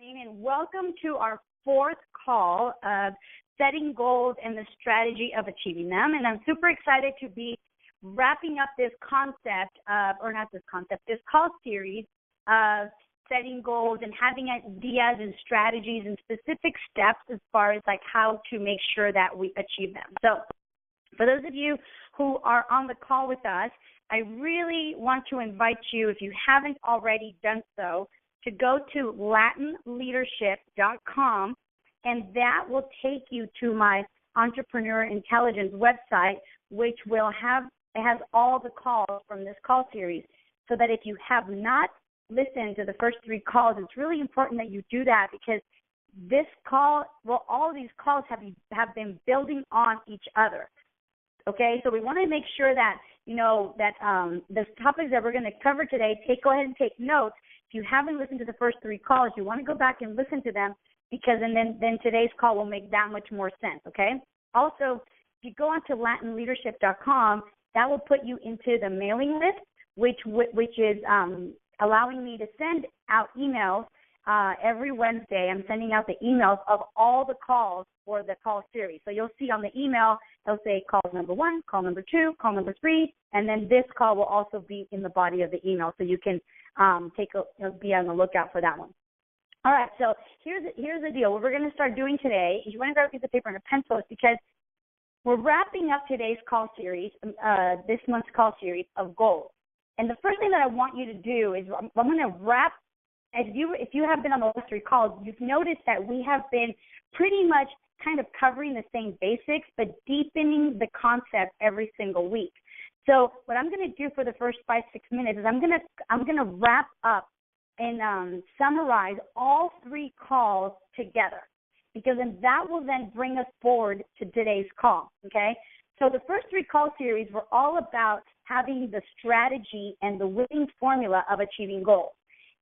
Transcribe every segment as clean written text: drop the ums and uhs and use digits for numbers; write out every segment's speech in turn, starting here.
morning, and welcome to our fourth call of setting goals and the strategy of achieving them. And I'm super excited to be wrapping up this concept of, or not this concept, this call series of setting goals and having ideas and strategies and specific steps as far as like how to make sure that we achieve them. So for those of you who are on the call with us, I really want to invite you, if you haven't already done so, to go to latinleadership.com, and that will take you to my Entrepreneur Intelligence website, which will have, it has all the calls from this call series, so that if you have not listened to the first three calls, it's really important that you do that, because this call, well, all of these calls have been building on each other. Okay, so we want to make sure that, you know, that the topics that we're going to cover today, go ahead and take notes. If you haven't listened to the first three calls, you want to go back and listen to them, because then today's call will make that much more sense, okay? Also, if you go onto latinleadership.com, that will put you into the mailing list, which is allowing me to send out emails every Wednesday. I'm sending out the emails of all the calls for the call series. So you'll see on the email, they'll say call number 1, call number 2, call number 3, and then this call will also be in the body of the email, so you can be on the lookout for that one. All right, so here's the deal. What we're going to start doing today is you want to grab a piece of paper and a pencil, because we're wrapping up today's call series, this month's call series of goals. And the first thing that I want you to do is I'm going to wrap. If you have been on the last three calls, you've noticed that we have been pretty much kind of covering the same basics, but deepening the concept every single week. So what I'm going to do for the first 5-6 minutes is I'm going to wrap up and summarize all three calls together, because then that will then bring us forward to today's call. Okay. So the first three call series were all about having the strategy and the winning formula of achieving goals.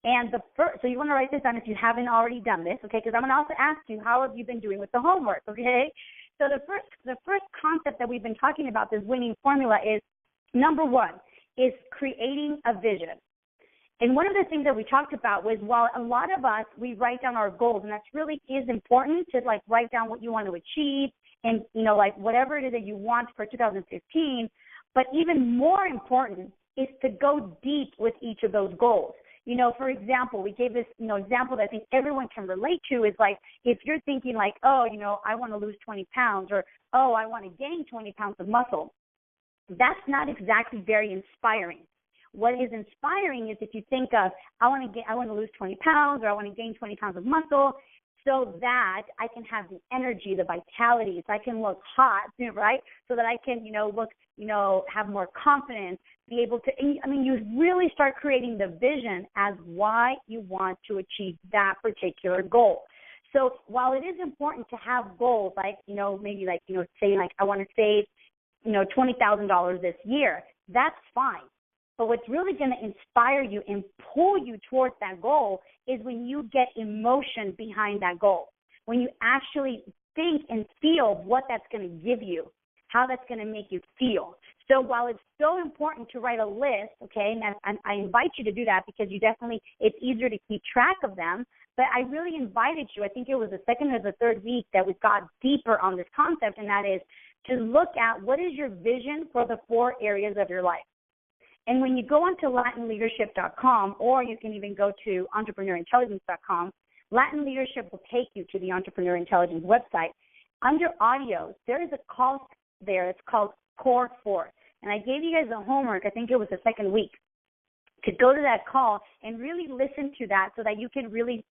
And so you want to write this down if you haven't already done this, okay? Because I'm going to also ask you, how have you been doing with the homework, okay? So the first concept that we've been talking about, this winning formula, is number 1 is creating a vision. And one of the things that we talked about was, while a lot of us, we write down our goals, and that really is important to like write down what you want to achieve and, you know, like whatever it is that you want for 2015. But even more important is to go deep with each of those goals. You know, for example, we gave this, example that I think everyone can relate to is like, if you're thinking like, oh, I want to lose 20 pounds, or, oh, I want to gain 20 pounds of muscle. That's not exactly very inspiring. What is inspiring is if you think of, I want to lose 20 pounds, or I want to gain 20 pounds of muscle, so that I can have the energy, the vitality, so I can look hot, right? So that I can, look, have more confidence, be able to, you really start creating the vision as why you want to achieve that particular goal. So while it is important to have goals, like, maybe like, saying like, I want to save, $20,000 this year, that's fine. But what's really going to inspire you and pull you towards that goal is when you get emotion behind that goal, when you actually think and feel what that's going to give you, how that's going to make you feel. So while it's so important to write a list, okay, and I invite you to do that, because it's easier to keep track of them, but I really invited you, I think it was the second or the third week that we got deeper on this concept, and that is to look at what is your vision for the 4 areas of your life. And when you go onto latinleadership.com, or you can even go to entrepreneurintelligence.com, Latin Leadership will take you to the Entrepreneur Intelligence website. Under audios, there is a call there. It's called Core 4. And I gave you guys the homework, I think it was the second week, to go to that call and really listen to that, so that you can really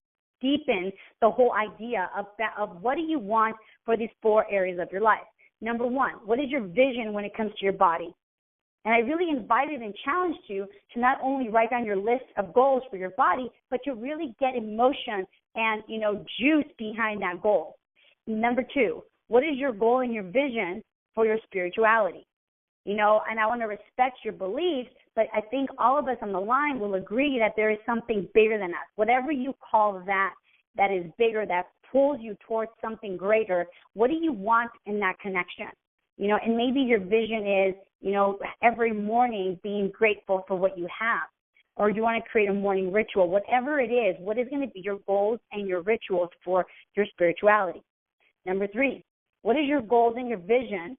deepen the whole idea of what do you want for these 4 areas of your life. Number 1, what is your vision when it comes to your body? And I really invited and challenged you to not only write down your list of goals for your body, but to really get emotion and, juice behind that goal. Number 2, what is your goal and your vision for your spirituality? And I want to respect your beliefs, but I think all of us on the line will agree that there is something bigger than us. Whatever you call that is bigger, that pulls you towards something greater, what do you want in that connection? And maybe your vision is, every morning being grateful for what you have. or do you want to create a morning ritual? Whatever it is, what is going to be your goals and your rituals for your spirituality? Number 3, what is your goals and your vision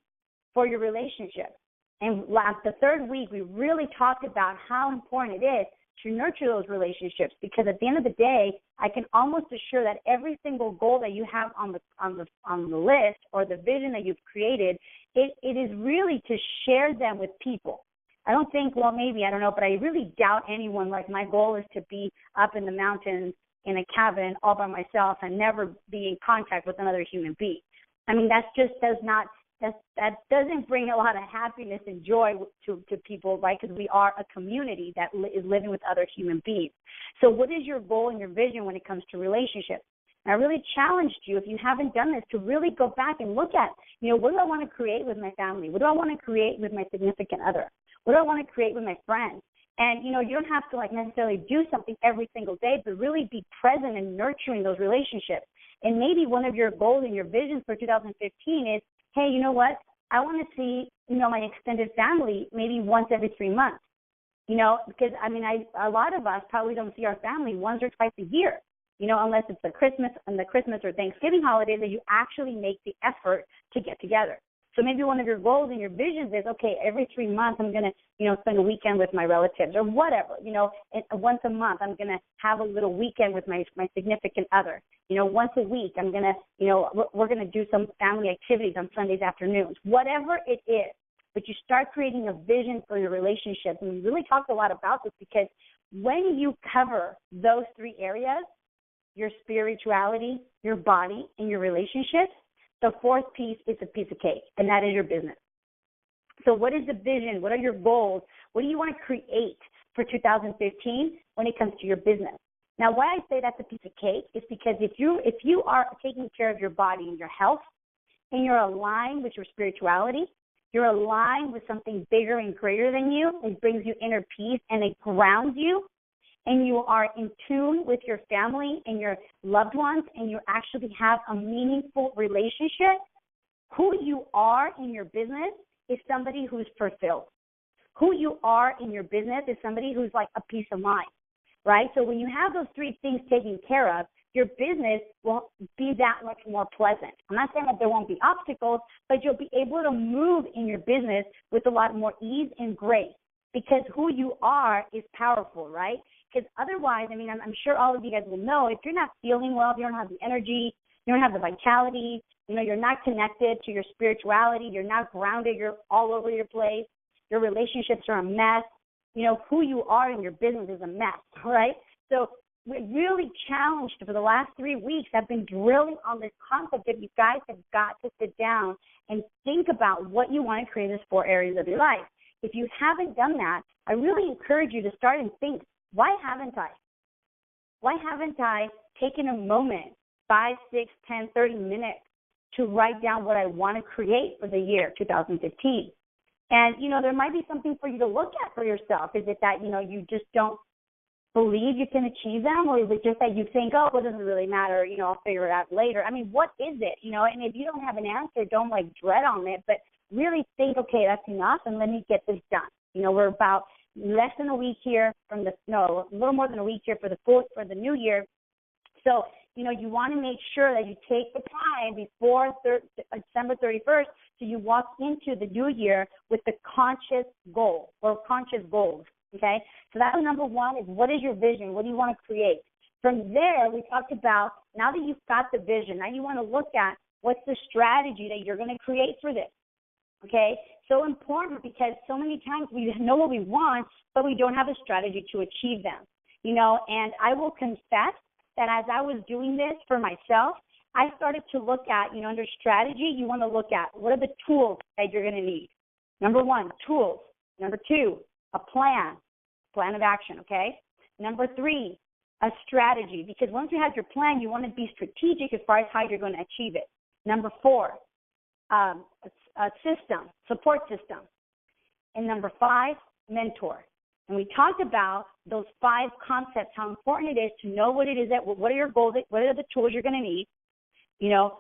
for your relationship? And the third week, we really talked about how important it is to nurture those relationships, because at the end of the day, I can almost assure that every single goal that you have on the list, or the vision that you've created, it is really to share them with people. I don't think, well, maybe, I don't know, but I really doubt anyone, like, my goal is to be up in the mountains in a cabin all by myself and never be in contact with another human being. I mean, that doesn't bring a lot of happiness and joy to people, right? Because we are a community that is living with other human beings. So what is your goal and your vision when it comes to relationships? And I really challenged you, if you haven't done this, to really go back and look at, what do I want to create with my family? What do I want to create with my significant other? What do I want to create with my friends? And, you don't have to, necessarily do something every single day, but really be present and nurturing those relationships. And maybe one of your goals and your visions for 2015 is, hey, you know what? I want to see, my extended family maybe once every 3 months, because, a lot of us probably don't see our family once or twice a year, unless it's the Christmas or Thanksgiving holiday that you actually make the effort to get together. So maybe one of your goals and your visions is, okay, every 3 months I'm going to, spend a weekend with my relatives or whatever, and once a month I'm going to have a little weekend with my significant other. Once a week I'm going to, we're going to do some family activities on Sundays afternoons, whatever it is. But you start creating a vision for your relationships. And we really talked a lot about this, because when you cover those 3 areas, your spirituality, your body, and your relationships, the 4th piece is a piece of cake, and that is your business. So what is the vision? What are your goals? What do you want to create for 2015 when it comes to your business? Now, why I say that's a piece of cake is because if you are taking care of your body and your health, and you're aligned with your spirituality, you're aligned with something bigger and greater than you, it brings you inner peace and it grounds you, and you are in tune with your family and your loved ones, and you actually have a meaningful relationship, who you are in your business is somebody who's fulfilled. Who you are in your business is somebody who's like a peace of mind, right? So when you have those 3 things taken care of, your business will be that much more pleasant. I'm not saying that there won't be obstacles, but you'll be able to move in your business with a lot more ease and grace, because who you are is powerful, right? Because otherwise, I'm sure all of you guys will know, if you're not feeling well, if you don't have the energy, you don't have the vitality, you're not connected to your spirituality, you're not grounded, you're all over your place, your relationships are a mess, who you are in your business is a mess, right? So we're really challenged for the last 3 weeks. I've been drilling on this concept that you guys have got to sit down and think about what you want to create as 4 areas of your life. If you haven't done that, I really encourage you to start and think, why haven't I? Why haven't I taken a moment, 5, 6, 10, 30 minutes to write down what I want to create for the year 2015? And, there might be something for you to look at for yourself. Is it that, you just don't believe you can achieve them? Or is it just that you think, oh, it doesn't really matter, I'll figure it out later? What is it? And if you don't have an answer, don't dread on it, but really think, okay, that's enough, and let me get this done. We're about less than a week here a little more than a week here for the new year. So, you want to make sure that you take the time before December 31st, so you walk into the new year with the conscious goal or conscious goals, okay? So that's number 1 is, what is your vision? What do you want to create? From there, we talked about, now that you've got the vision, now you want to look at what's the strategy that you're going to create for this, okay? So important, because so many times we know what we want, but we don't have a strategy to achieve them, and I will confess that as I was doing this for myself, I started to look at, under strategy, you want to look at what are the tools that you're going to need. Number 1, tools. Number 2, a plan of action, okay? Number 3, a strategy, because once you have your plan, you want to be strategic as far as how you're going to achieve it. Number 4, a system, support system. And number 5, mentor. And we talked about those 5 concepts, how important it is to know what it is what are your goals, what are the tools you're going to need,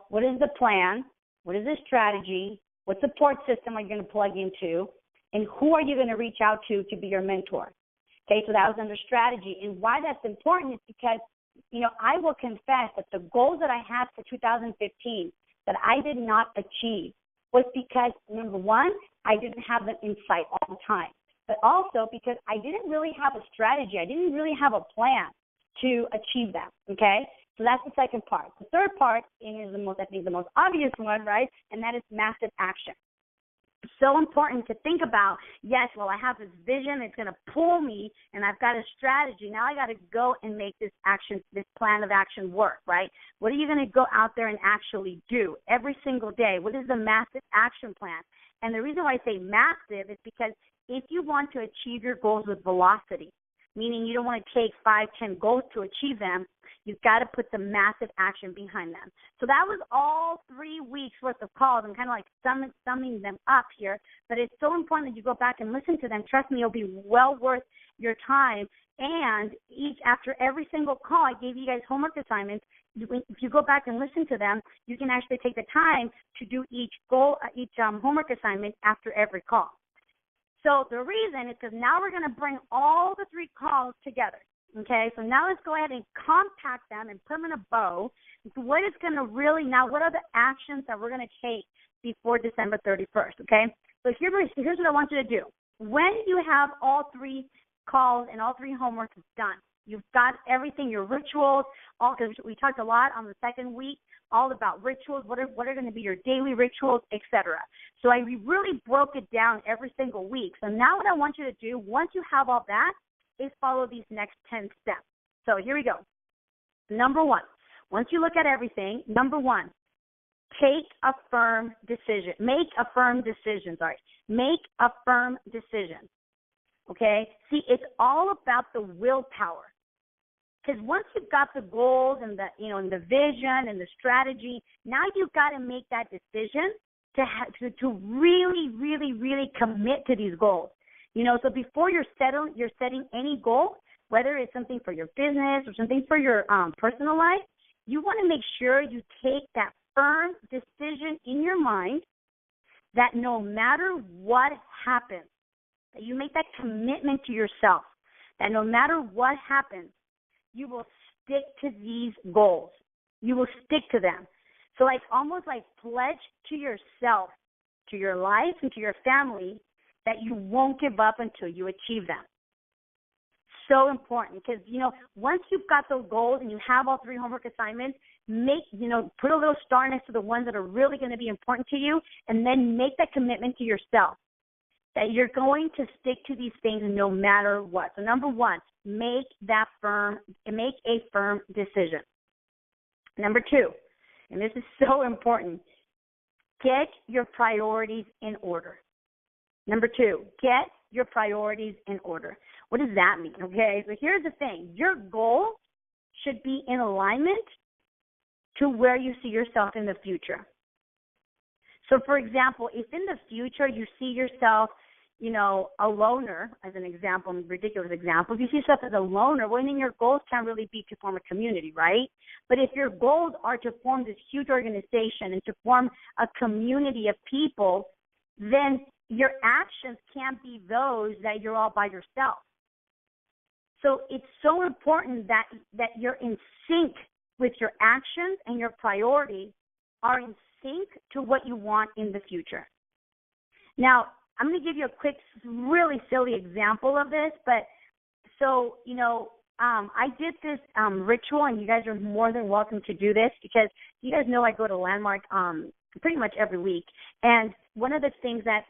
what is the plan, what is the strategy, what support system are you going to plug into, and who are you going to reach out to be your mentor. Okay, so that was under strategy. And why that's important is because, I will confess that the goals that I had for 2015 that I did not achieve was because, number one, I didn't have them in sight all the time, but also because I didn't really have a strategy. I didn't really have a plan to achieve them, okay? So that's the second part. The third part is the most obvious one, right? And that is massive action. So important to think about, yes, well, I have this vision, it's going to pull me, and I've got a strategy. Now I got to go and make this plan of action work, right? What are you going to go out there and actually do every single day? What is the massive action plan? And the reason why I say massive is because if you want to achieve your goals with velocity, meaning you don't want to take 5, 10 goals to achieve them, you've got to put some massive action behind them. So that was all 3 weeks worth of calls. I'm kind of like summing them up here, but it's so important that you go back and listen to them. Trust me, it'll be well worth your time. And after every single call, I gave you guys homework assignments. If you go back and listen to them, you can actually take the time to do each homework assignment after every call. So the reason is because now we're going to bring all the 3 calls together. Okay, so now let's go ahead and compact them and put them in a bow. What are the actions that we're going to take before December 31st, okay? So here's what I want you to do. When you have all 3 calls and all 3 homeworks done, you've got everything, your rituals, because we talked a lot on the second week, all about rituals, what are going to be your daily rituals, etc. So I really broke it down every single week. So now what I want you to do, once you have all that, is follow these next 10 steps. So here we go. Number 1, once you look at everything, number 1, take a firm decision. Make a firm decision. Make a firm decision. Okay? See, it's all about the willpower. Because once you've got the goals and the vision and the strategy, now you've got to make that decision to really, really, really commit to these goals. So before you're setting any goal, whether it's something for your business or something for your personal life, you want to make sure you take that firm decision in your mind that no matter what happens, that you make that commitment to yourself, that no matter what happens, you will stick to these goals. You will stick to them. So almost like pledge to yourself, to your life, and to your family that you won't give up until you achieve them. So important because, once you've got those goals and you have all 3 homework assignments, put a little star next to the ones that are really going to be important to you, and then make that commitment to yourself that you're going to stick to these things no matter what. So number 1, make a firm decision. Number 2, and this is so important, get your priorities in order. Number 2, get your priorities in order. What does that mean? Okay, so here's the thing. Your goals should be in alignment to where you see yourself in the future. So, for example, if in the future you see yourself, a loner, as an example, a ridiculous example, if you see yourself as a loner, well, then your goals can't really be to form a community, right? But if your goals are to form this huge organization and to form a community of people, then your actions can't be those that you're all by yourself. So it's so important that you're in sync with your actions and your priorities are in sync to what you want in the future. Now, I'm going to give you a quick, really silly example of this, but so, I did this ritual, and you guys are more than welcome to do this because you guys know I go to Landmark pretty much every week. And one of the things that,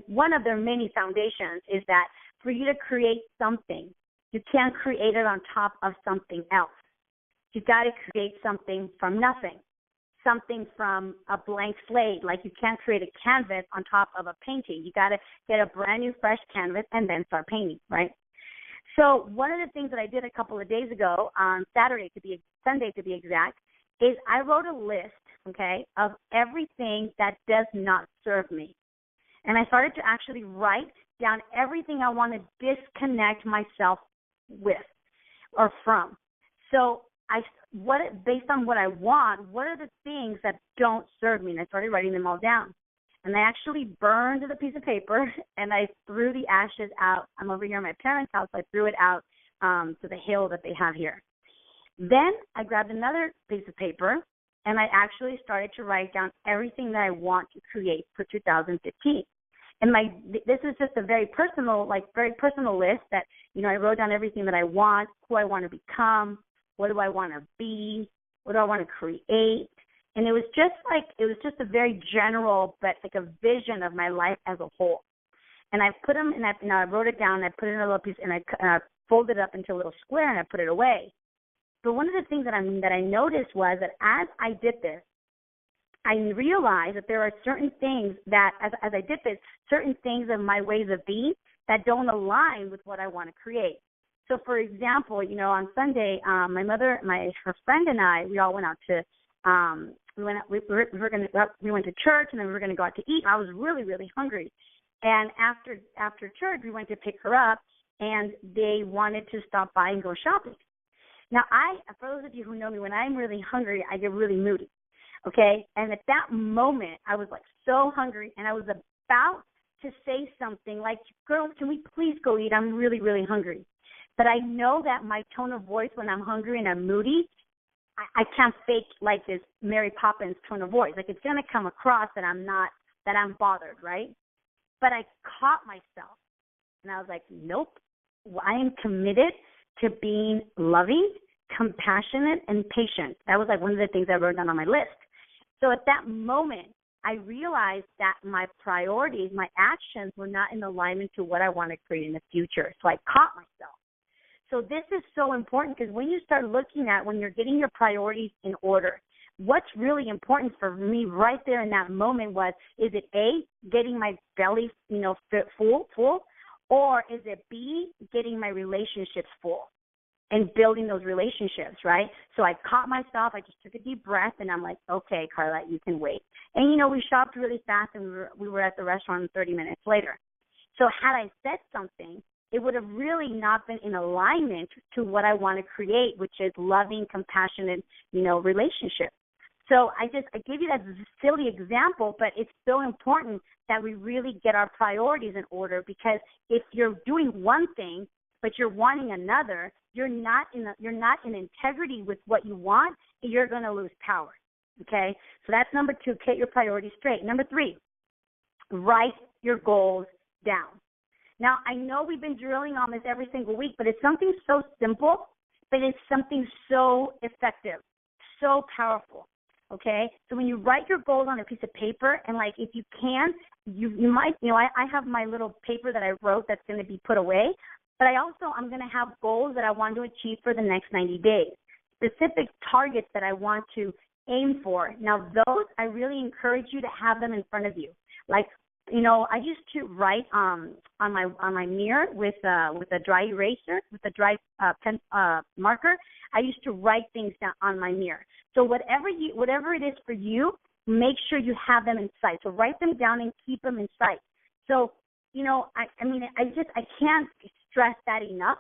one of their many foundations is that for you to create something, you can't create it on top of something else. You've got to create something from nothing, something from a blank slate. Like you can't create a canvas on top of a painting. You got to get a brand new fresh canvas and then start painting, right? So one of the things that I did a couple of days ago, on Sunday to be exact, is I wrote a list, okay, of everything that does not serve me. And I started to actually write down everything I want to disconnect myself with or from. So based on what I want, what are the things that don't serve me? And I started writing them all down. And I actually burned the piece of paper, and I threw the ashes out. I'm over here at my parents' house. I threw it out to the hill that they have here. Then I grabbed another piece of paper, and I actually started to write down everything that I want to create for 2015. And this is just a very personal list that, I wrote down everything that I want, who I want to become, what do I want to be, what do I want to create. And it was just a very general, but like a vision of my life as a whole. And I put them, and I wrote it down, and I put it in a little piece, and I folded it up into a little square, and I put it away. But one of the things that I noticed was that as I did this, I realized that there are certain things that, as I did this, certain things of my ways of being that don't align with what I want to create. So, for example, on Sunday, her friend and I, we all went out to, we went to church, and then we were going to go out to eat. I was really, really hungry, and after church, we went to pick her up, and they wanted to stop by and go shopping. Now, for those of you who know me, when I'm really hungry, I get really moody. Okay, and at that moment, I was like so hungry, and I was about to say something like, "Girl, can we please go eat? I'm really, really hungry." But I know that my tone of voice when I'm hungry and I'm moody, I can't fake like this Mary Poppins tone of voice. Like, it's going to come across that I'm bothered, right? But I caught myself, and I was like, nope, I am committed to being loving, compassionate, and patient. That was like one of the things I wrote down on my list. So at that moment, I realized that my priorities, my actions were not in alignment to what I want to create in the future. So I caught myself. So this is so important, because when you start looking at, when you're getting your priorities in order, what's really important for me right there in that moment is it A, getting my belly, full, or is it B, getting my relationships full? And building those relationships, right? So I caught myself. I just took a deep breath, and I'm like, okay, Carla, you can wait. And, we shopped really fast, and we were at the restaurant 30 minutes later. So had I said something, it would have really not been in alignment to what I want to create, which is loving, compassionate, relationships. So I give you that silly example, but it's so important that we really get our priorities in order, because if you're doing one thing but you're wanting another, you're not in integrity with what you want, and you're going to lose power. Okay? So that's number 2, get your priorities straight. Number 3, write your goals down. Now, I know we've been drilling on this every single week, but it's something so simple, but it's something so effective, so powerful. Okay? So when you write your goals on a piece of paper, and like if you can, you might, I have my little paper that I wrote that's going to be put away. But I'm going to have goals that I want to achieve for the next 90 days, specific targets that I want to aim for. Now, those, I really encourage you to have them in front of you. Like, I used to write on my mirror with a dry eraser, with a dry pen marker. I used to write things down on my mirror. So whatever it is for you, make sure you have them in sight. So write them down and keep them in sight. So, I can't stress that enough.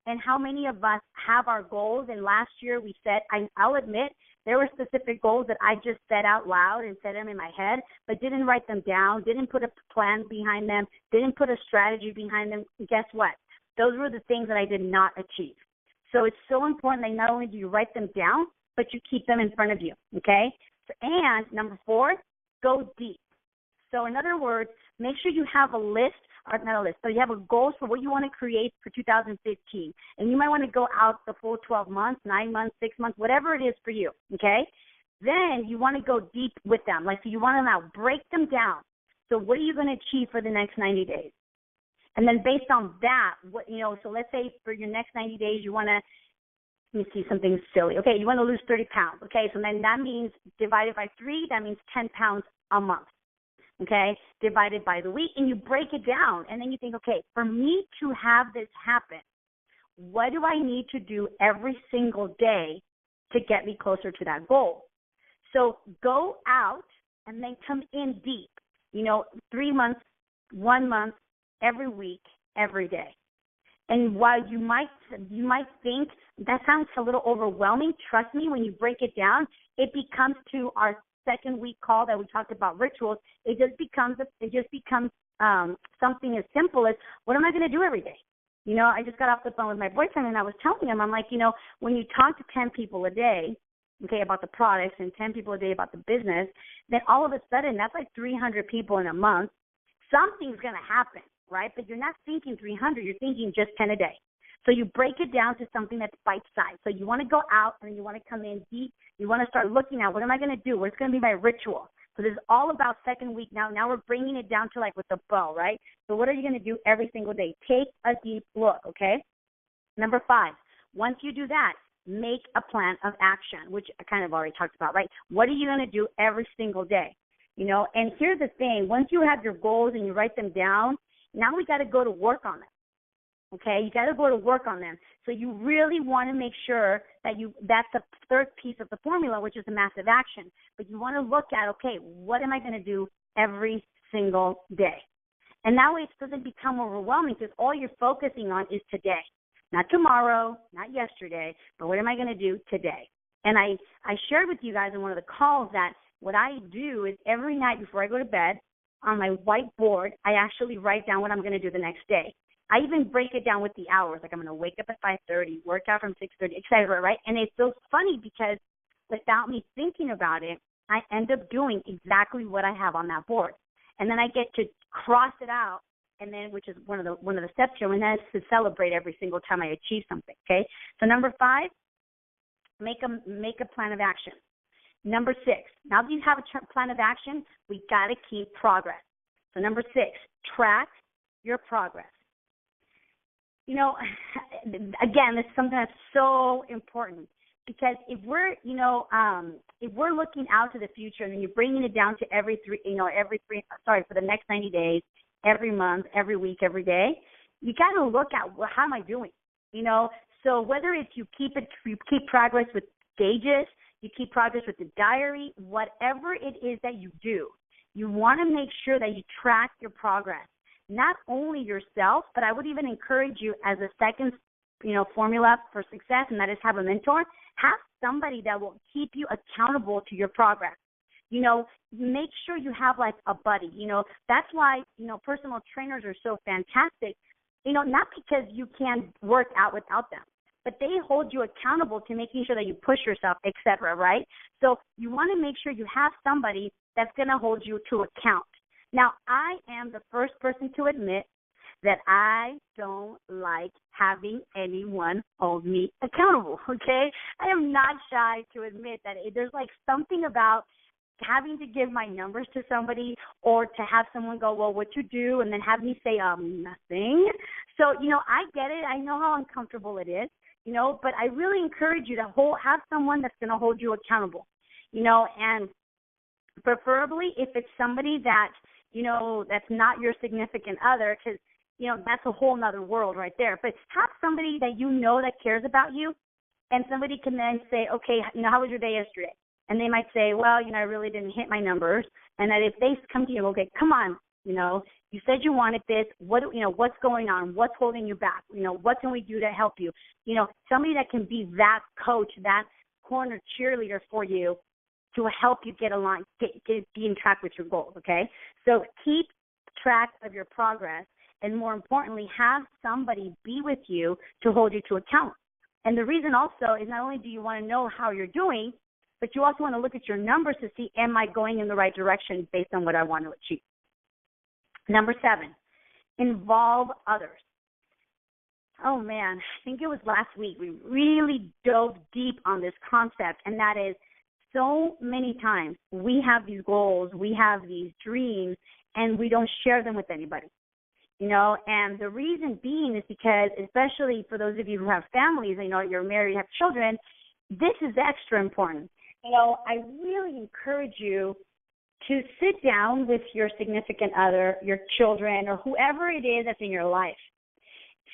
And how many of us have our goals? And last year we said, I'll admit, there were specific goals that I just said out loud and said them in my head, but didn't write them down, didn't put a plan behind them, didn't put a strategy behind them. Guess what? Those were the things that I did not achieve. So it's so important that not only do you write them down, but you keep them in front of you, okay? And number 4, go deep. So in other words, make sure you have a list, or not a list, but you have a goal for what you want to create for 2015. And you might want to go out the full 12 months, 9 months, 6 months, whatever it is for you, okay? Then you want to go deep with them. So you want to now break them down. So what are you going to achieve for the next 90 days? And then based on that, so let's say for your next 90 days, you want to, let me see something silly. Okay, you want to lose 30 pounds. Okay, so then that means divided by 3, that means 10 pounds a month. Okay, divided by the week, and you break it down, and then you think, okay, for me to have this happen, what do I need to do every single day to get me closer to that goal? So go out and then come in deep, 3 months, 1 month, every week, every day. And while you might think that sounds a little overwhelming, trust me, when you break it down, it becomes to our second week call that we talked about rituals, it just becomes something as simple as, what am I going to do every day? You know, I just got off the phone with my boyfriend, and I was telling him, I'm like, you know, when you talk to 10 people a day, okay, about the products, and 10 people a day about the business, then all of a sudden that's like 300 people in a month. Something's going to happen, right? But you're not thinking 300, you're thinking just 10 a day. So you break it down to something that's bite-sized. So you want to go out and you want to come in deep. You want to start looking at, what am I going to do? What's going to be my ritual? So this is all about second week now. Now we're bringing it down to like with the bow, right? So what are you going to do every single day? Take a deep look, okay? Number 5, once you do that, make a plan of action, which I kind of already talked about, right? What are you going to do every single day? You know, and here's the thing. Once you have your goals and you write them down, now we got to go to work on them. Okay, you got to go to work on them. So you really want to make sure that that's the third piece of the formula, which is the massive action. But you want to look at, okay, what am I going to do every single day? And that way it doesn't become overwhelming, because all you're focusing on is today. Not tomorrow, not yesterday, but what am I going to do today? And I shared with you guys in one of the calls that what I do is every night before I go to bed, on my whiteboard, I actually write down what I'm going to do the next day. I even break it down with the hours. Like, I'm going to wake up at 5:30, work out from 6:30, et cetera, right? And it's so funny because without me thinking about it, I end up doing exactly what I have on that board. And then I get to cross it out, and then, which is one of the steps here, and that's to celebrate every single time I achieve something, okay? So number 5, make a plan of action. Number 6, now that you have a plan of action, we got to keep progress. So number 6, track your progress. You know, again, this is something that's so important, because if we're looking out to the future and you're bringing it down to for the next 90 days, every month, every week, every day, you got to look at, well, how am I doing? You know, so whether it's you keep progress with gauges, you keep progress with the diary, whatever it is that you do, you want to make sure that you track your progress. Not only yourself, but I would even encourage you as a second, formula for success, and that is have a mentor. Have somebody that will keep you accountable to your progress. You know, make sure you have like a buddy. You know, that's why, personal trainers are so fantastic. Not because you can't work out without them, but they hold you accountable to making sure that you push yourself, et cetera, right? So you want to make sure you have somebody that's going to hold you to account. Now, I am the first person to admit that I don't like having anyone hold me accountable, okay? I am not shy to admit that there's like something about having to give my numbers to somebody, or to have someone go, well, what you do, and then have me say, nothing. So, I get it. I know how uncomfortable it is, but I really encourage you to have someone that's going to hold you accountable, and preferably if it's somebody that, that's not your significant other, because, that's a whole nother world right there. But have somebody that that cares about you, and somebody can then say, okay, how was your day yesterday? And they might say, well, I really didn't hit my numbers. And that if they come to you, okay, come on, you said you wanted this. What's going on? What's holding you back? What can we do to help you? Somebody that can be that coach, that corner cheerleader for you, to help you get aligned, be in track with your goals, okay? So keep track of your progress, and more importantly, have somebody be with you to hold you to account. And the reason also is not only do you want to know how you're doing, but you also want to look at your numbers to see, am I going in the right direction based on what I want to achieve? Number 7, involve others. Oh, man, I think it was last week we really dove deep on this concept, and that is, so many times we have these goals, we have these dreams, and we don't share them with anybody, and the reason being is because, especially for those of you who have families, you're married, have children, this is extra important. I really encourage you to sit down with your significant other, your children, or whoever it is that's in your life.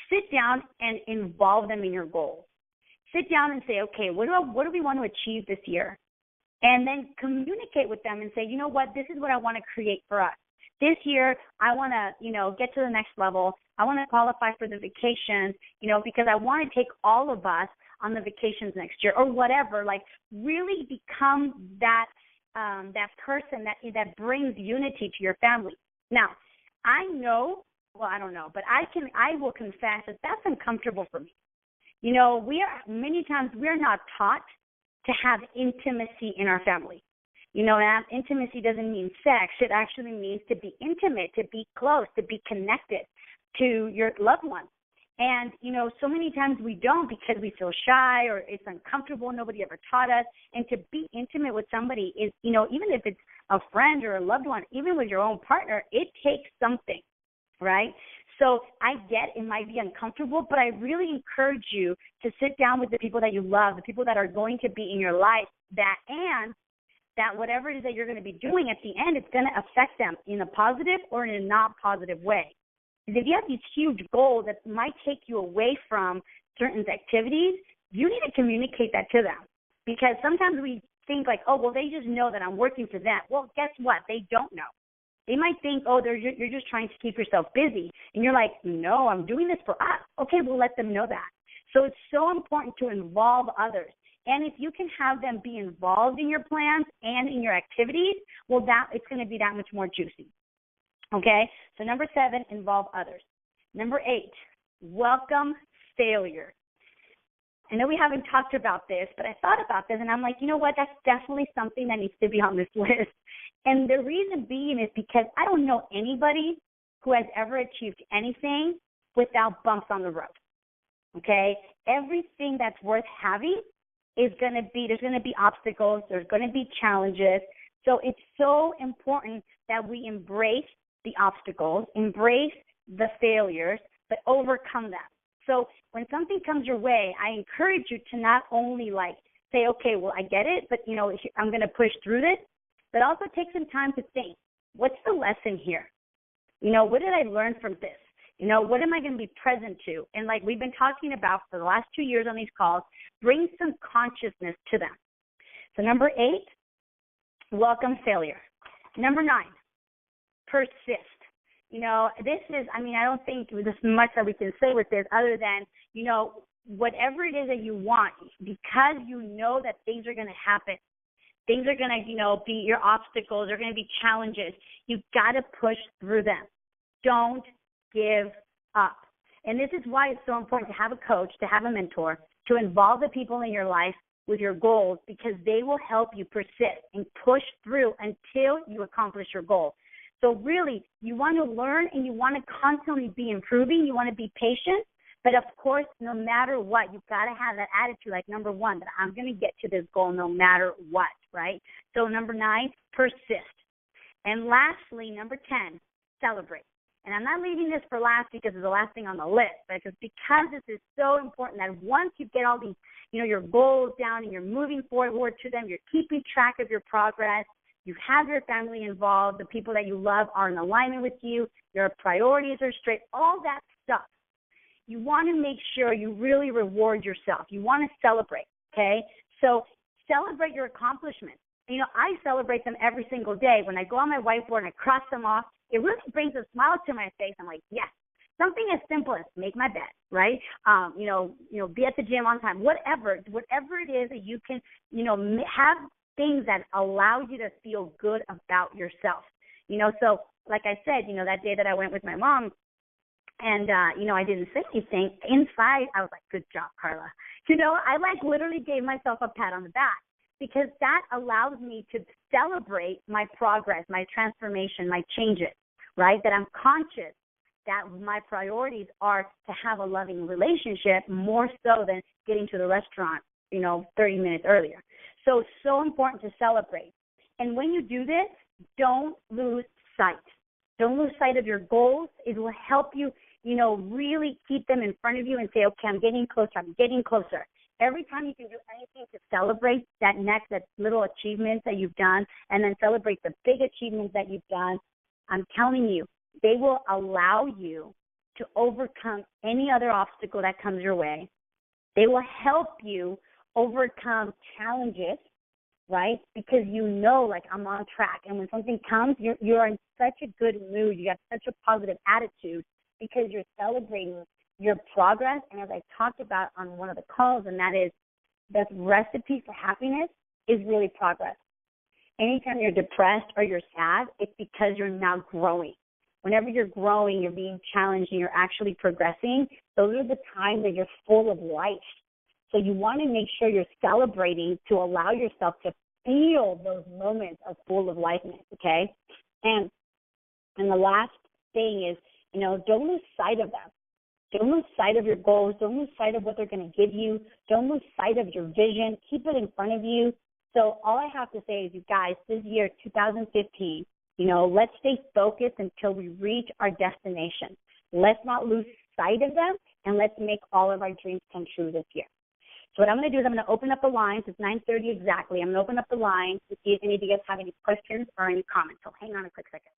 Sit down and involve them in your goals. Sit down and say, okay, what do we want to achieve this year? And then communicate with them and say, you know what, this is what I want to create for us. This year, I want to, get to the next level. I want to qualify for the vacations, because I want to take all of us on the vacations next year, or whatever. Like, really become that that person that brings unity to your family. Now, I know, well, I don't know, but I will confess that that's uncomfortable for me. You know, many times we're not taught to have intimacy in our family. You know, and intimacy doesn't mean sex. It actually means to be intimate, to be close, to be connected to your loved ones. And, you know, so many times we don't because we feel shy or it's uncomfortable. Nobody ever taught us. And to be intimate with somebody is, you know, even if it's a friend or a loved one, even with your own partner, it takes something, right? So I get it might be uncomfortable, but I really encourage you to sit down with the people that you love, the people that are going to be in your life, and that whatever it is that you're going to be doing at the end, it's going to affect them in a positive or in a not positive way. Because if you have these huge goals that might take you away from certain activities, you need to communicate that to them. Because sometimes we think like, oh, well, they just know that I'm working for them. Well, guess what? They don't know. They might think, oh, you're just trying to keep yourself busy. And you're like, no, I'm doing this for us. Okay, well, let them know that. So it's so important to involve others. And if you can have them be involved in your plans and in your activities, well, it's going to be that much more juicy. Okay? So number 7, involve others. Number 8, welcome failure. I know we haven't talked about this, but I thought about this, and I'm like, you know what? That's definitely something that needs to be on this list. And the reason being is because I don't know anybody who has ever achieved anything without bumps on the road. Okay? Everything that's worth having there's going to be obstacles, there's going to be challenges. So it's so important that we embrace the obstacles, embrace the failures, but overcome them. So when something comes your way, I encourage you to not only like say, okay, well, I get it, but, you know, I'm going to push through this, but also take some time to think, what's the lesson here? You know, what did I learn from this? You know, what am I going to be present to? And like we've been talking about for the last 2 years on these calls, bring some consciousness to them. So number 8, welcome failure. Number 9, persist. You know, this is, I mean, I don't think there's much that we can say with this other than, you know, whatever it is that you want, because you know that things are going to happen. Things are going to, you know, be your obstacles, are going to be challenges. You've got to push through them. Don't give up. And this is why it's so important to have a coach, to have a mentor, to involve the people in your life with your goals, because they will help you persist and push through until you accomplish your goal. So really, you want to learn and you want to constantly be improving. You want to be patient. But of course, no matter what, you've got to have that attitude like number 1, that I'm going to get to this goal no matter what, right? So number 9, persist. And lastly, number 10, celebrate. And I'm not leaving this for last because it's the last thing on the list, because this is so important that once you get all these, you know, your goals down and you're moving forward to them, you're keeping track of your progress, you have your family involved, the people that you love are in alignment with you, your priorities are straight, all that stuff. You want to make sure you really reward yourself. You want to celebrate, okay? So celebrate your accomplishments. You know, I celebrate them every single day. When I go on my whiteboard and I cross them off, it really brings a smile to my face. I'm like, yes, something as simple as make my bed, right? You know, be at the gym on time, whatever it is that you can, you know, have things that allow you to feel good about yourself. You know, so like I said, you know, that day that I went with my mom and, you know, I didn't say anything. Inside, I was like, good job, Carla. You know, I like literally gave myself a pat on the back, because that allows me to celebrate my progress, my transformation, my changes, right? That I'm conscious that my priorities are to have a loving relationship more so than getting to the restaurant, you know, 30 minutes earlier. So it's so important to celebrate. And when you do this, don't lose sight. Don't lose sight of your goals. It will help you, you know, really keep them in front of you and say, okay, I'm getting closer, I'm getting closer. Every time you can do anything to celebrate that little achievements that you've done, and then celebrate the big achievements that you've done, I'm telling you, they will allow you to overcome any other obstacle that comes your way. They will help you overcome challenges, right? Because you know, like, I'm on track. And when something comes, you're in such a good mood. You have such a positive attitude because you're celebrating your progress. And as I talked about on one of the calls, and that is the recipe for happiness is really progress. anytime you're depressed or you're sad, it's because you're now growing. Whenever you're growing, you're being challenged and you're actually progressing, those are the times that you're full of life. So you want to make sure you're celebrating to allow yourself to feel those moments of full of lifeness, okay? And the last thing is, don't lose sight of them. Don't lose sight of your goals. Don't lose sight of what they're going to give you. Don't lose sight of your vision. Keep it in front of you. So all I have to say is, you guys, this year, 2015, let's stay focused until we reach our destination. Let's not lose sight of them, and let's make all of our dreams come true this year. So what I'm going to do is I'm going to open up the lines. It's 9:30 exactly. I'm going to open up the lines to see if any of you guys have any questions or any comments. So hang on a quick second.